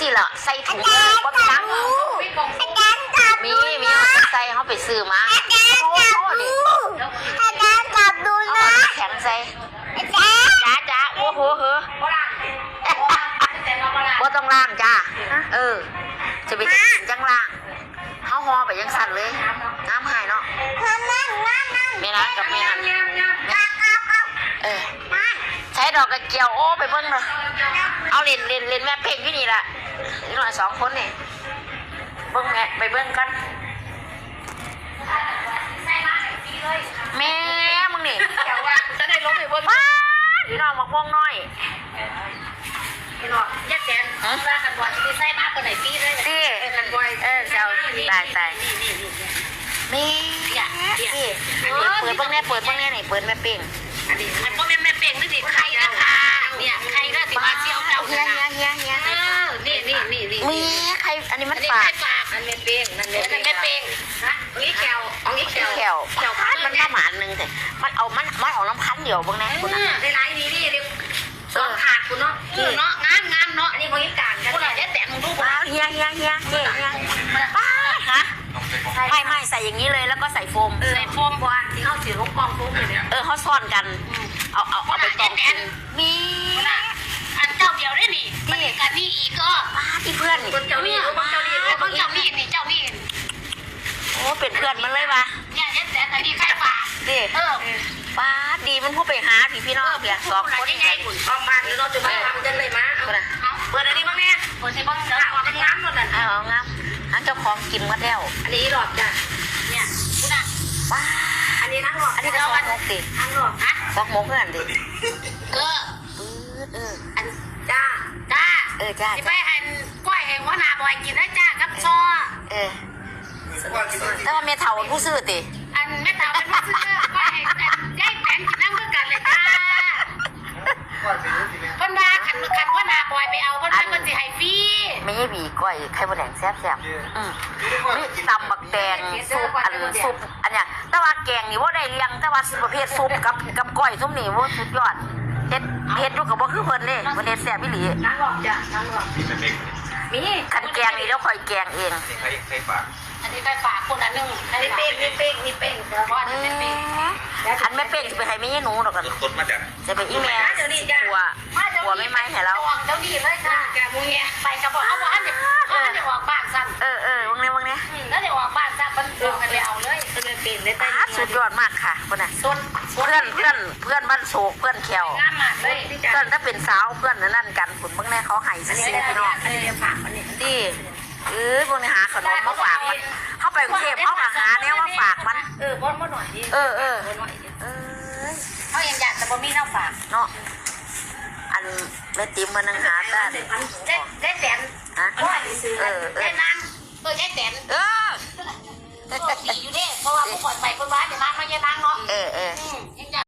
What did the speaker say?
สิล่ะใส่ถุงก็มีนังมีใส่เขาไปซื้อมาโอ้โหนี่เอาแข็งใส่จ้าโอ้โหเหรอบ่ต้องล้างจ้าจะไปจังล้างเขาห่อไปยังสั่นเลยน้ำหายเนาะแม่นั้นกับแม่นั้นใช้ดอกกระเจียวโอ้ไปเบิ้งเลยเอาเล่นแม่เพ่งที่นี่แหละนี่หน่อย2 คนนี่เบิ้งแม่ไปเบิ้งกันแม่มึงนี่จะได้ล้มไปเบิ้งพี่น้องมาพวงน้อยพี่น้องยัดแสนว่ากันบ่อยที่ใส่มากกว่าไหนปีเลยกันบ่อยเจ้าตายแม่เปิดเบิ้งแน่เปิดแม่แม่เป่งอันนี้มันก็แม่เป่งนี่สิใครนะคะเนี่ยใครก็ติมาเชี่ยวเจ้าเฮียนี่มีใครอันนี้มันฝากอันแม่เป่งนั่นแม่เป่งฮะนี่แขวเอานี่แขวมันมาหมานึงแต่มันเอาน้ำพันเดียวบ้างนะคุณได้ไรนี่สองขาดคุณเนาะเนาะงามเนาะนี่บริการกันคุณยัดแสนมึงดูว้าวเฮียป้าฮะไม่ใส่อย่างนี้เลยแล้วก็ใส่โฟมบอลที่เขาถือลูกกองโฟมเลยเนี่ยเขาซ่อนกันเอาไปกองมีอันเจ้าเดียวได้นี่กันนี่อีกก็ที่เพื่อนนี่เจ้านี่โอ้เป็นเพื่อนมันเลยปะเนี่ยยัดแสนอันนี้ใครฝากป้าดีมันพูดไปหาพี่น้องเปีย2 คนยังไงคุณออกมาหรือเราจะมาทำกันเลยมั้ยเปิดอันนี้บ้างเนี่ยเปิดที่บ้างแล้วออกเป็นงามหมดเลยเอางามอันเจ้าของกินมาแล้วอันนี้หลอดจ้ะเนี่ยคุณอ่ะป้าอันนี้นั่งหลอดอันนี้ก็2 โมงตินั่งหลอดฮะ2 โมงเพื่อนดิอันจ้าที่ไปหันกล้วยแห่งว่านาบอยกินได้จ้ากับซอแต่ว่าเมียเฒ่าผู้ซื้อติอันแม่เฒ่าเป็นผู้ซื้อกล้วยแห่งย่ายแตนกินน้ำเพื่อกันเลยจ้าเพิ่นว่าขันว่านาบอยไปเอาเพิ่นว่ามันสิให้ฟรีไม่ใช่บีก้อยไข่มดแดงแซ่บมีตำบักแดงซุปอันเนี้ยแต่ว่าแกงนี่ว่าได้เลี้ยงแต่ว่าประเภทซุปกับก้อยซุปนี่ว่าสุดยอดเฮ็ดดูกับบ่คือเพิ่นเด้มันเฮ็ดแซ่บอีหลีนั่งหลอกจ้ะนั่งหลอกมีคันแกงนี่แล้วค่อยแกงเองใครฝากอันนี้ใครฝากคนอันนึงนี่เป้งเพราะอันนี้เป้งอันแม่เป้งจะไปให้แม่หนูดอกกันต้นมาจากจะไปอีแม่หัวไม่ไหมให้แล้วเจ้าดีเลยค่ะแกมึงเนี่ยไปกับบอกเอาว่าเดี๋ยวออกบ้านสั้นวังเนี้ยแล้วเดี๋ยวออกบ้านสั้นมันกันไปเอาเลยเป็นเปลี่ยนได้แต่สุดยอดมากค่ะคนน่ะเพื่อนบ้านโศกเพื่อนแขวเพื่อนถ้าเป็นสาวเพื่อนนั่นกันคุณเมื่อไงเขาให้ซื้อพี่น้องดีพวกนี้หาขนมมาฝากมันเข้าไปกรุงเทพเขาหาแนวมาฝากมันบ่หน่อยดิเขายังอยากจะบ่มีน้ำฝากเนาะอันแม่ติ๋มมันนั่งหาได้แสนได้นางได้แสนตัวขี่อยู่ดิเพราะว่าผู้ปล่อยไปคนบ้านจะนางไม่ใช่นางเนาะ